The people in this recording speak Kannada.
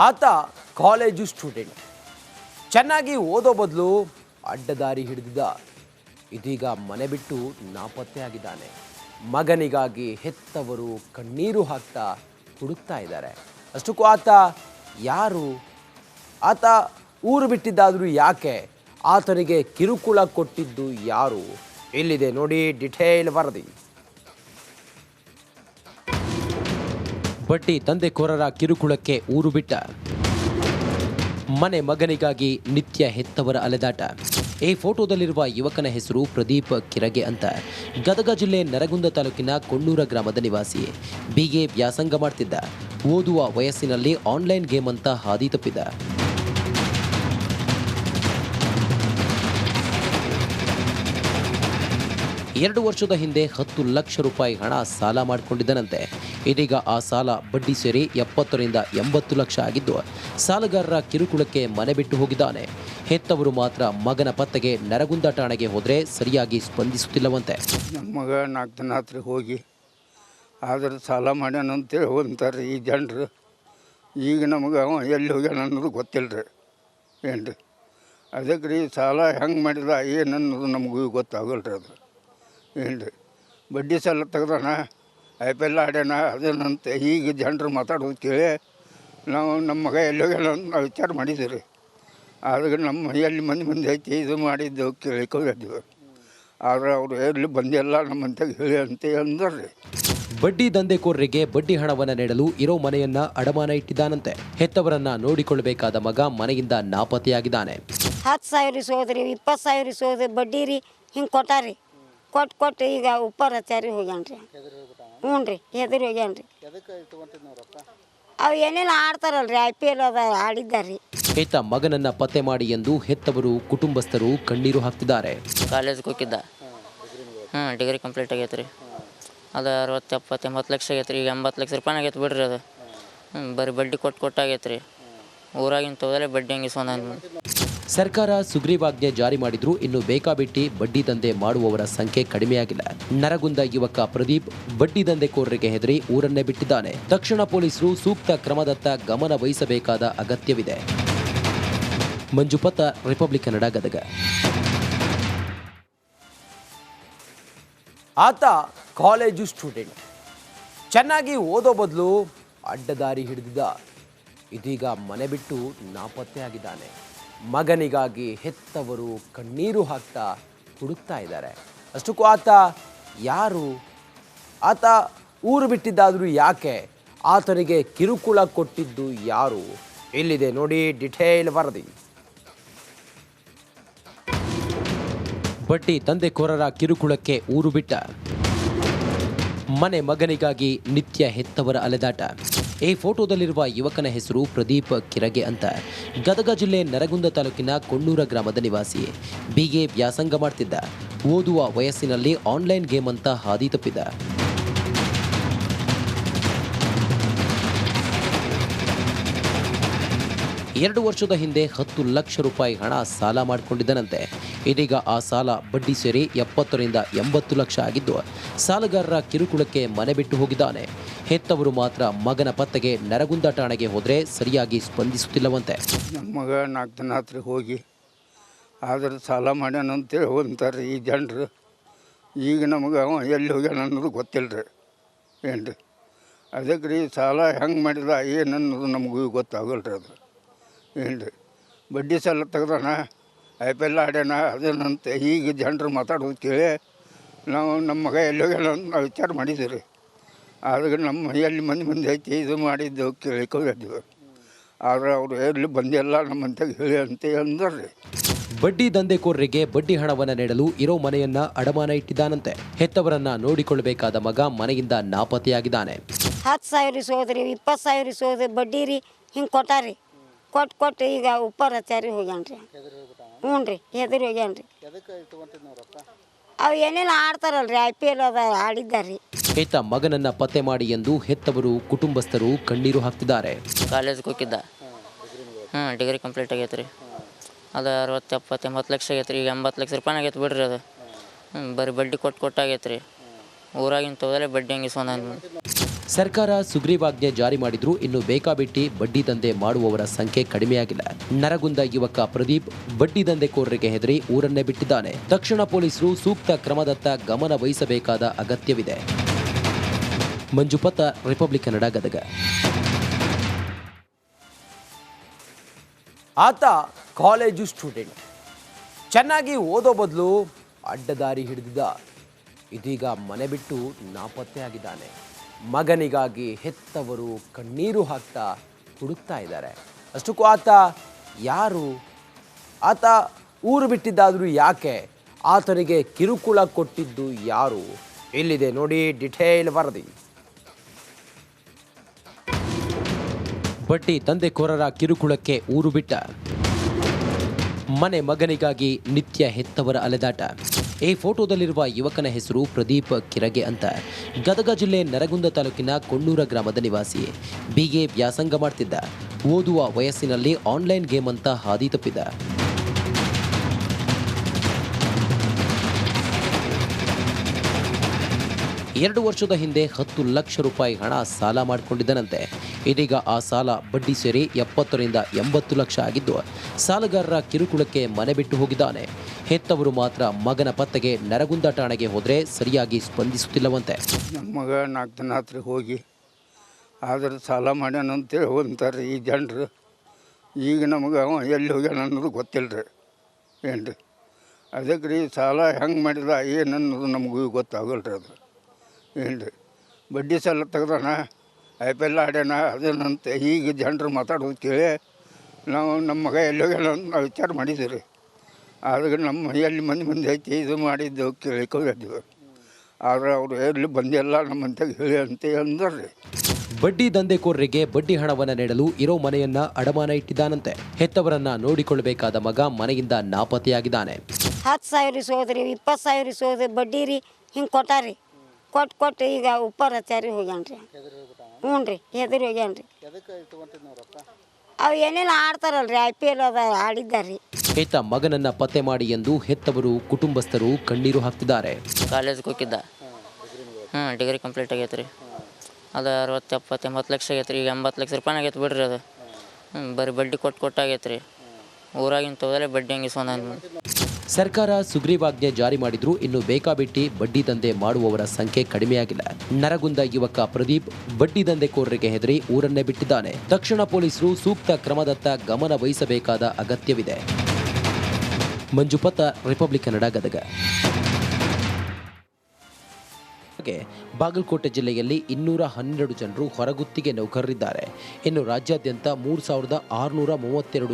ಆತ ಕಾಲೇಜು ಸ್ಟೂಡೆಂಟ್, ಚೆನ್ನಾಗಿ ಓದೋ ಬದಲು ಅಡ್ಡದಾರಿ ಹಿಡಿದಿದ್ದ. ಇದೀಗ ಮನೆ ಬಿಟ್ಟು ನಾಪತ್ತೆಯಾಗಿದ್ದಾನೆ. ಮಗನಿಗಾಗಿ ಹೆತ್ತವರು ಕಣ್ಣೀರು ಹಾಕ್ತಾ ಹುಡುಕ್ತಾ ಇದ್ದಾರೆ. ಅಷ್ಟಕ್ಕೂ ಆತ ಯಾರು? ಆತ ಊರು ಬಿಟ್ಟಿದ್ದಾದರೂ ಯಾಕೆ? ಆತನಿಗೆ ಕಿರುಕುಳ ಕೊಟ್ಟಿದ್ದು ಯಾರು? ಇಲ್ಲಿದೆ ನೋಡಿ ಡಿಟೇಲ್ ವರದಿ. ಬಡ್ಡಿ ದಂಧೆಕೋರರ ಕಿರುಕುಳಕ್ಕೆ ಊರು ಬಿಟ್ಟ. ಮನೆ ಮಗನಿಗಾಗಿ ನಿತ್ಯ ಹೆತ್ತವರ ಅಲೆದಾಟ. ಈ ಫೋಟೋದಲ್ಲಿರುವ ಯುವಕನ ಹೆಸರು ಪ್ರದೀಪ್ ಕಿರಗೆ ಅಂತ. ಗದಗ ಜಿಲ್ಲೆ ನರಗುಂದ ತಾಲೂಕಿನ ಕೊಣ್ಣೂರ ಗ್ರಾಮದ ನಿವಾಸಿ. ಬಿಗೆ ವ್ಯಾಸಂಗ ಮಾಡ್ತಿದ್ದ. ಓದುವ ವಯಸ್ಸಿನಲ್ಲಿ ಆನ್ಲೈನ್ ಗೇಮ್ ಅಂತ ಹಾದಿ ತಪ್ಪಿದ. ಎರಡು ವರ್ಷದ ಹಿಂದೆ 10 ಲಕ್ಷ ರೂಪಾಯಿ ಹಣ ಸಾಲ ಮಾಡಿಕೊಂಡಿದ್ದನಂತೆ. ಇದೀಗ ಆ ಸಾಲ ಬಡ್ಡಿ ಸೇರಿ 70ರಿಂದ 80 ಲಕ್ಷ ಆಗಿದ್ದು, ಸಾಲಗಾರರ ಕಿರುಕುಳಕ್ಕೆ ಮನೆ ಬಿಟ್ಟು ಹೋಗಿದ್ದಾನೆ. ಹೆತ್ತವರು ಮಾತ್ರ ಮಗನ ಪತ್ತೆಗೆ ನರಗುಂದ ಠಾಣೆಗೆ ಹೋದರೆ ಸರಿಯಾಗಿ ಸ್ಪಂದಿಸುತ್ತಿಲ್ಲವಂತೆ. ನಮ್ಮ ಮಗ 4 ದಿನ ಹತ್ರ ಹೋಗಿ ಆದ್ರೆ ಸಾಲ ಮಾಡ್ಯಾನಂತೇಳಿ ಅಂತಾರೆ ಈ ಜನರು. ಈಗ ನಮಗೆ ಅವ ಎಲ್ಲಿ ಹೋಗ್ಯಾನ ಅನ್ನೋದು ಗೊತ್ತಿಲ್ಲ ರೀ. ಏನು ರೀ ಅದಕ್ಕೆ ರೀ ಸಾಲ ಹೆಂಗೆ ಮಾಡಿದ ಏನನ್ನೋದು ನಮಗೂ ಗೊತ್ತಾಗಲ್ಲ ರೀ. ಅದು ಏನು ರೀ ಬಡ್ಡಿ ಸಾಲ ತೆಗ್ದಾನ, IPL ಆಡ್ಯಾನ ಅದೇನಂತ ಈಗ ಜನರು ಮಾತಾಡೋದು ಕೇಳಿ ನಾವು ನಮ್ಮ ಮಗ ಎಲ್ಲಿ ಹೋಗ್ಯಾನ ಅಂತ ನಾವು ವಿಚಾರ ಮಾಡಿದ್ದೀವಿ ರೀ. ಆದ್ರೆ ನಮ್ಮ ಎಲ್ಲಿ ಮಂದಿ ಐತಿ ಇದು ಮಾಡಿದ್ದು ಕೇಳಿಕೊಂಡಿದ್ದೀವಿ. ಆದರೆ ಅವರು ಎಲ್ಲಿ ಬಂದಿಲ್ಲ ನಮ್ಮಂತ ಹೇಳಿ ಅಂತ ಅಂದ್ರೆ ರೀ. ಬಡ್ಡಿ ದಂಧೆಕೋರರಿಗೆ ಬಡ್ಡಿ ಹಣವನ್ನು ನೀಡಲು ಇರೋ ಮನೆಯನ್ನ ಅಡಮಾನ ಇಟ್ಟಿದ್ದಾನಂತೆ. ಹೆತ್ತವರನ್ನ ನೋಡಿಕೊಳ್ಳಬೇಕಾದ ಮಗ ಮನೆಯಿಂದ ನಾಪತ್ತೆಯಾಗಿದ್ದಾನೆ. 10,000 ಇಸೋದ್ರಿ, 20,000 ಇಸೋದ್ರಿ, ಬಡ್ಡಿ ರೀ ಹಿಂಗೆ ಕೊಟ್ಟಾರಿ. ಕೊಟ್ಟು ಈಗ ಉಪ್ಪರ್ ಹಚ್ಚಾರಿ ಹೋಗ್ಯಾನ್ರಿ. ಹ್ಞೂ ರೀ ಎದುರು ಹೋಗ್ಯಾನ್ರಿ. ಅವು ಏನೇನು ಆಡ್ತಾರಲ್ರಿ IPL ಅದ ಆಡಿದ್ದಾರಿ. ಈತ ಮಗನನ್ನ ಪತ್ತೆ ಮಾಡಿ ಎಂದು ಹೆತ್ತವರು ಕುಟುಂಬಸ್ಥರು ಕಣ್ಣೀರು ಹಾಕ್ತಿದ್ದಾರೆ. ಕಾಲೇಜ್ಗೆ ಹೋಗಿದ್ದ, ಡಿಗ್ರಿ ಕಂಪ್ಲೀಟ್ ಆಗೈತೆ ರೀ. ಅದು 60, 70, 80 ಲಕ್ಷ ಆಗೈತೆ ರೀ. ಈಗ 80 ಲಕ್ಷ ರೂಪಾಯಿ ಆಗೈತೆ ಬಿಡ್ರಿ. ಅದು ಬರೀ ಬಡ್ಡಿ ಕೊಟ್ಟಾಗೈತೆ ರೀ. ಊರಾಗಿನ ತೋದಲೇ ಬಡ್ಡಿ ಹಂಗೆ ಸರ್ಕಾರ ಸುಗ್ರೀವಾಜ್ಞೆ ಜಾರಿ ಮಾಡಿದ್ರು ಇನ್ನು ಬೇಕಾಬಿಟ್ಟಿ ಬಡ್ಡಿ ದಂಧೆ ಮಾಡುವವರ ಸಂಖ್ಯೆ ಕಡಿಮೆಯಾಗಿಲ್ಲ. ನರಗುಂದ ಯುವಕ ಪ್ರದೀಪ್ ಬಡ್ಡಿ ದಂಧೆಕೋರರಿಗೆ ಹೆದರಿ ಊರನ್ನೇ ಬಿಟ್ಟಿದ್ದಾನೆ. ತಕ್ಷಣ ಪೊಲೀಸರು ಸೂಕ್ತ ಕ್ರಮದತ್ತ ಗಮನ ವಹಿಸಬೇಕಾದ ಅಗತ್ಯವಿದೆ. ಮಂಜುಪತ, ರಿಪಬ್ಲಿಕ್ ಕನ್ನಡ, ಗದಗ. ಆತ ಕಾಲೇಜು ಸ್ಟೂಡೆಂಟ್, ಚೆನ್ನಾಗಿ ಓದೋ ಬದಲು ಅಡ್ಡದಾರಿ ಹಿಡಿದಿದ್ದ. ಇದೀಗ ಮನೆ ಬಿಟ್ಟು ನಾಪತ್ತೆಯಾಗಿದ್ದಾನೆ. ಮಗನಿಗಾಗಿ ಹೆತ್ತವರು ಕಣ್ಣೀರು ಹಾಕ್ತಾ ಹುಡುಕ್ತಾ ಇದ್ದಾರೆ. ಅಷ್ಟಕ್ಕೂ ಆತ ಯಾರು? ಆತ ಊರು ಬಿಟ್ಟಿದ್ದಾದರೂ ಯಾಕೆ? ಆತನಿಗೆ ಕಿರುಕುಳ ಕೊಟ್ಟಿದ್ದು ಯಾರು? ಇಲ್ಲಿದೆ ನೋಡಿ ಡಿಟೇಲ್ ವರದಿ. ಬಡ್ಡಿ ದಂಧೆಕೋರರ ಕಿರುಕುಳಕ್ಕೆ ಊರು ಬಿಟ್ಟ. ಮನೆ ಮಗನಿಗಾಗಿ ನಿತ್ಯ ಹೆತ್ತವರ ಅಲೆದಾಟ. ಈ ಫೋಟೋದಲ್ಲಿರುವ ಯುವಕನ ಹೆಸರು ಪ್ರದೀಪ್ ಕಿರಗೆ ಅಂತ. ಗದಗ ಜಿಲ್ಲೆ ನರಗುಂದ ತಾಲೂಕಿನ ಕೊಣ್ಣೂರ ಗ್ರಾಮದ ನಿವಾಸಿ. ಬಿಗೆ ವ್ಯಾಸಂಗ ಮಾಡ್ತಿದ್ದ. ಓದುವ ವಯಸ್ಸಿನಲ್ಲಿ ಆನ್ಲೈನ್ ಗೇಮ್ ಅಂತ ಹಾದಿ ತಪ್ಪಿದ. ಎರಡು ವರ್ಷದ ಹಿಂದೆ 10 ಲಕ್ಷ ರೂಪಾಯಿ ಹಣ ಸಾಲ ಮಾಡಿಕೊಂಡಿದ್ದನಂತೆ. ಇದೀಗ ಆ ಸಾಲ ಬಡ್ಡಿ ಸೇರಿ 70ರಿಂದ 80 ಲಕ್ಷ ಆಗಿದ್ದು, ಸಾಲಗಾರರ ಕಿರುಕುಳಕ್ಕೆ ಮನೆ ಬಿಟ್ಟು ಹೋಗಿದ್ದಾನೆ. ಹೆತ್ತವರು ಮಾತ್ರ ಮಗನ ಪತ್ತೆಗೆ ನರಗುಂದ ಠಾಣೆಗೆ ಹೋದರೆ ಸರಿಯಾಗಿ ಸ್ಪಂದಿಸುತ್ತಿಲ್ಲವಂತೆ. ನಮ್ಮ ಮಗ 4 ದಿನ ಹತ್ರ ಹೋಗಿ ಆದ್ರೆ ಸಾಲ ಮಾಡ್ಯಾನಂತೇಳಿ ಅಂತಾರೆ ಈ ಜನರು. ಈಗ ನಮಗೆ ಅವ ಎಲ್ಲಿ ಹೋಗ್ಯಾನ ಅನ್ನೋದು ಗೊತ್ತಿಲ್ಲ ರೀ. ಏನು ರೀ ಅದಕ್ಕೆ ರೀ ಸಾಲ ಹೆಂಗೆ ಮಾಡಿದ ಏನನ್ನೋದು ನಮಗೂ ಗೊತ್ತಾಗಲ್ಲ ರೀ. ಅದು ಏನು ರೀ ಬಡ್ಡಿ ಸಾಲ ತೆಗ್ದಾನ, IPL ಆಡ್ಯಾನ ಅದೇನಂತ ಈಗ ಜನರು ಮಾತಾಡೋದು ಕೇಳಿ ನಾವು ನಮ್ಮ ಮಗ ಎಲ್ಲಿ ಹೋಗ್ಯಾನ ಅಂತ ನಾವು ವಿಚಾರ ಮಾಡಿದ್ದೀವಿ ರೀ. ಆದ್ರೆ ನಮ್ಮ ಎಲ್ಲಿ ಮಂದಿ ಐತಿ ಇದು ಮಾಡಿದ್ದು ಕೇಳಿಕೊಂಡಿದ್ದೀವಿ. ಆದರೆ ಅವರು ಎಲ್ಲಿ ಬಂದಿಲ್ಲ ನಮ್ಮಂತ ಹೇಳಿ ಅಂತ ಅಂದ್ರೆ ರೀ. ಬಡ್ಡಿ ದಂಧೆಕೋರರಿಗೆ ಬಡ್ಡಿ ಹಣವನ್ನು ನೀಡಲು ಇರೋ ಮನೆಯನ್ನ ಅಡಮಾನ ಇಟ್ಟಿದ್ದಾನಂತೆ. ಹೆತ್ತವರನ್ನ ನೋಡಿಕೊಳ್ಳಬೇಕಾದ ಮಗ ಮನೆಯಿಂದ ನಾಪತ್ತೆಯಾಗಿದ್ದಾನೆ. 10,000 ಇಸೋದ್ರಿ, 20,000 ಇಸೋದ್ರಿ, ಬಡ್ಡಿ ರೀ ಹಿಂಗೆ ಕೊಟ್ಟಾರಿ. ಕೊಟ್ಟು ಈಗ ಉಪ್ಪರ್ ಹಚ್ಚಾರಿ ಹೋಗ್ಯಾನ್ರಿ. ಹ್ಞೂ ರೀ ಎದುರು ಹೋಗ್ಯಾನ್ರಿ. ಅವು ಏನೇನು ಆಡ್ತಾರಲ್ರಿ IPL ಅದ ಆಡಿದ್ದಾರಿ. ಈತ ಮಗನನ್ನ ಪತ್ತೆ ಮಾಡಿ ಎಂದು ಹೆತ್ತವರು ಕುಟುಂಬಸ್ಥರು ಕಣ್ಣೀರು ಹಾಕ್ತಿದ್ದಾರೆ. ಕಾಲೇಜ್ಗೆ ಹೋಗಿದ್ದ, ಡಿಗ್ರಿ ಕಂಪ್ಲೀಟ್ ಆಗೈತೆ ರೀ. ಅದು 60, 70, 80 ಲಕ್ಷ ಆಗೈತೆ ರೀ. ಈಗ 80 ಲಕ್ಷ ರೂಪಾಯಿ ಆಗೈತೆ ಬಿಡ್ರಿ. ಅದು ಬರೀ ಬಡ್ಡಿ ಕೊಟ್ಟಾಗೈತೆ ರೀ. ಊರಾಗಿನ ತೋದಲೇ ಬಡ್ಡಿ ಹಂಗೆ ಸರ್ಕಾರ ಸುಗ್ರೀವಾಜ್ಞೆ ಜಾರಿ ಮಾಡಿದ್ರೂ ಇನ್ನು ಬೇಕಾಬಿಟ್ಟಿ ಬಡ್ಡಿ ದಂಧೆ ಮಾಡುವವರ ಸಂಖ್ಯೆ ಕಡಿಮೆಯಾಗಿಲ್ಲ. ನರಗುಂದ ಯುವಕ ಪ್ರದೀಪ್ ಬಡ್ಡಿ ದಂಧೆಕೋರರಿಗೆ ಹೆದರಿ ಊರನ್ನೇ ಬಿಟ್ಟಿದ್ದಾನೆ. ತಕ್ಷಣ ಪೊಲೀಸರು ಸೂಕ್ತ ಕ್ರಮದತ್ತ ಗಮನ ವಹಿಸಬೇಕಾದ ಅಗತ್ಯವಿದೆ. ಮಂಜುಪತ, ರಿಪಬ್ಲಿಕ್ ಕನ್ನಡ, ಗದಗ. ಆತ ಕಾಲೇಜು ಸ್ಟೂಡೆಂಟ್, ಚೆನ್ನಾಗಿ ಓದೋ ಬದಲು ಅಡ್ಡದಾರಿ ಹಿಡಿದಿದ್ದ. ಇದೀಗ ಮನೆ ಬಿಟ್ಟು ನಾಪತ್ತೆಯಾಗಿದ್ದಾನೆ. ಮಗನಿಗಾಗಿ ಹೆತ್ತವರು ಕಣ್ಣೀರು ಹಾಕ್ತಾ ಹುಡುಕ್ತಾ ಇದ್ದಾರೆ. ಅಷ್ಟಕ್ಕೂ ಆತ ಯಾರು? ಆತ ಊರು ಬಿಟ್ಟಿದ್ದಾದರೂ ಯಾಕೆ? ಆತನಿಗೆ ಕಿರುಕುಳ ಕೊಟ್ಟಿದ್ದು ಯಾರು? ಇಲ್ಲಿದೆ ನೋಡಿ ಡಿಟೇಲ್ ವರದಿ. ಬಡ್ಡಿ ದಂಧೆಕೋರರ ಕಿರುಕುಳಕ್ಕೆ ಊರು ಬಿಟ್ಟ. ಮಗನಿಗಾಗಿ ನಿತ್ಯ ಹೆತ್ತವರ ಅಲೆದಾಟ. ಈ ಫೋಟೋದಲ್ಲಿರುವ ಯುವಕನ ಹೆಸರು ಪ್ರದೀಪ್ ಕಿರಗೆ ಅಂತ. ಗದಗ ಜಿಲ್ಲೆ ನರಗುಂದ ತಾಲೂಕಿನ ಕೊಣ್ಣೂರ ಗ್ರಾಮದ ನಿವಾಸಿ. ಬಿಎ ವ್ಯಾಸಂಗ ಮಾಡ್ತಿದ್ದ. ಓದುವ ವಯಸ್ಸಿನಲ್ಲಿ ಆನ್ಲೈನ್ ಗೇಮ್ ಅಂತ ಹಾದಿ ತಪ್ಪಿದ. ಎರಡು ವರ್ಷದ ಹಿಂದೆ 10 ಲಕ್ಷ ರೂಪಾಯಿ ಹಣ ಸಾಲ ಮಾಡಿಕೊಂಡಿದ್ದನಂತೆ. ಇದೀಗ ಆ ಸಾಲ ಬಡ್ಡಿ ಸೇರಿ 70 ರಿಂದ 80 ಲಕ್ಷ ಆಗಿದ್ದು, ಸಾಲಗಾರರ ಕಿರುಕುಳಕ್ಕೆ ಮನೆ ಬಿಟ್ಟು ಹೋಗಿದ್ದಾನೆ. ಹೆತ್ತವರು ಮಾತ್ರ ಮಗನ ಪತ್ತೆಗೆ ನರಗುಂದ ಠಾಣೆಗೆ ಹೋದರೆ ಸರಿಯಾಗಿ ಸ್ಪಂದಿಸುತ್ತಿಲ್ಲವಂತೆ. ನಮ್ಮ ಮಗ 4 ದಿನ ಹತ್ರ ಹೋಗಿ ಆದ್ರೆ ಸಾಲ ಮಾಡ್ಯಾನಂತೇಳಿ ಅಂತಾರೆ ಈ ಜನರು. ಈಗ ನಮಗೆ ಅವ ಎಲ್ಲಿ ಹೋಗ್ಯಾನ ಅನ್ನೋದು ಗೊತ್ತಿಲ್ಲ ರೀ. ಏನು ರೀ ಅದಕ್ಕೆ ರೀ ಸಾಲ ಹೆಂಗೆ ಮಾಡಿದ ಏನು ಅನ್ನೋದು ನಮಗೂ ಗೊತ್ತಾಗಲ್ಲ ರೀ. ಅದು ಏನು ರೀ ಬಡ್ಡಿ ಸಾಲ ತೆಗ್ದಾನ, IPL ಆಡ್ಯಾನ ಅದೇನಂತೆ ಈಗ ಜನರು ಮಾತಾಡೋದು ಕೇಳಿ ನಾವು ನಮ್ಮ ಮಗ ಎಲ್ಲಿ ಹೋಗ್ಯಾನ ಅಂತ ನಾವು ವಿಚಾರ ಮಾಡಿದ್ದೀವಿ ರೀ. ಆದ್ರೆ ನಮ್ಮ ಎಲ್ಲಿ ಮಂದಿ ಐತಿ ಇದು ಮಾಡಿದ್ದು ಕೇಳಿಕೊಂಡಿದ್ದೀವಿ. ಆದರೆ ಅವರು ಎಲ್ಲಿ ಬಂದಿಲ್ಲ ನಮ್ಮಂತ ಹೇಳಿ ಅಂತ ಅಂದ್ರೆ ರೀ. ಬಡ್ಡಿ ದಂಧೆಕೋರರಿಗೆ ಬಡ್ಡಿ ಹಣವನ್ನು ನೀಡಲು ಇರೋ ಮನೆಯನ್ನ ಅಡಮಾನ ಇಟ್ಟಿದ್ದಾನಂತೆ. ಹೆತ್ತವರನ್ನ ನೋಡಿಕೊಳ್ಳಬೇಕಾದ ಮಗ ಮನೆಯಿಂದ ನಾಪತ್ತೆಯಾಗಿದ್ದಾನೆ. 10,000 ಇಸೋದ್ರಿ, 20,000 ಇಸೋದ್ರಿ, ಬಡ್ಡಿ ರೀ ಹಿಂಗೆ ಕೊಟ್ಟಾರಿ. ಕೊಟ್ಟು ಈಗ ಉಪ್ಪರ್ ಹಚ್ಚಾರಿ ಹೋಗ್ಯಾನ್ರಿ. ಹ್ಞೂ ರೀ ಹೆದರಿ ಹೋಗ್ಯಾನ್ರಿ. ಅವು ಏನೇನು ಆಡ್ತಾರಲ್ರಿ IPL ಅದ ಆಡಿದ್ದಾರಿ. ಈತ ಮಗನನ್ನ ಪತ್ತೆ ಮಾಡಿ ಎಂದು ಹೆತ್ತವರು ಕುಟುಂಬಸ್ಥರು ಕಣ್ಣೀರು ಹಾಕ್ತಿದ್ದಾರೆ. ಕಾಲೇಜ್ಗೆ ಹೋಗಿದ್ದ. ಡಿಗ್ರಿ ಕಂಪ್ಲೀಟ್ ಆಗೈತೆ ರೀ. ಅದು 60, 70, 80 ಲಕ್ಷ ಆಗೈತೆ ರೀ. ಈಗ 80 ಲಕ್ಷ ರೂಪಾಯಿ ಆಗೈತೆ ಬಿಡ್ರಿ. ಅದು ಬರೀ ಬಡ್ಡಿ ಕೊಟ್ಟಾಗೈತೆ ರೀ. ಊರಾಗಿನ ತೋದಲೇ ಬಡ್ಡಿ ಹಂಗೆ ಸರ್ಕಾರ ಸುಗ್ರೀವಾಜ್ಞೆ ಜಾರಿ ಮಾಡಿದ್ರೂ ಇನ್ನು ಬೇಕಾಬಿಟ್ಟಿ ಬಡ್ಡಿ ದಂಧೆ ಮಾಡುವವರ ಸಂಖ್ಯೆ ಕಡಿಮೆಯಾಗಿಲ್ಲ. ನರಗುಂದ ಯುವಕ ಪ್ರದೀಪ್ ಬಡ್ಡಿ ದಂಧೆಕೋರರಿಗೆ ಹೆದರಿ ಊರನ್ನೇ ಬಿಟ್ಟಿದ್ದಾನೆ. ತಕ್ಷಣ ಪೊಲೀಸರು ಸೂಕ್ತ ಕ್ರಮದತ್ತ ಗಮನ ವಹಿಸಬೇಕಾದ ಅಗತ್ಯವಿದೆ. ಮಂಜುಪತ, ರಿಪಬ್ಲಿಕ್ ಕನ್ನಡ, ಗದಗ. ಬಾಗಲಕೋಟೆ ಜಿಲ್ಲೆಯಲ್ಲಿ 212 ಜನರು ಹೊರಗುತ್ತಿಗೆ ನೌಕರರಿದ್ದಾರೆ. ಇನ್ನು ರಾಜ್ಯಾದ್ಯಂತ 3,632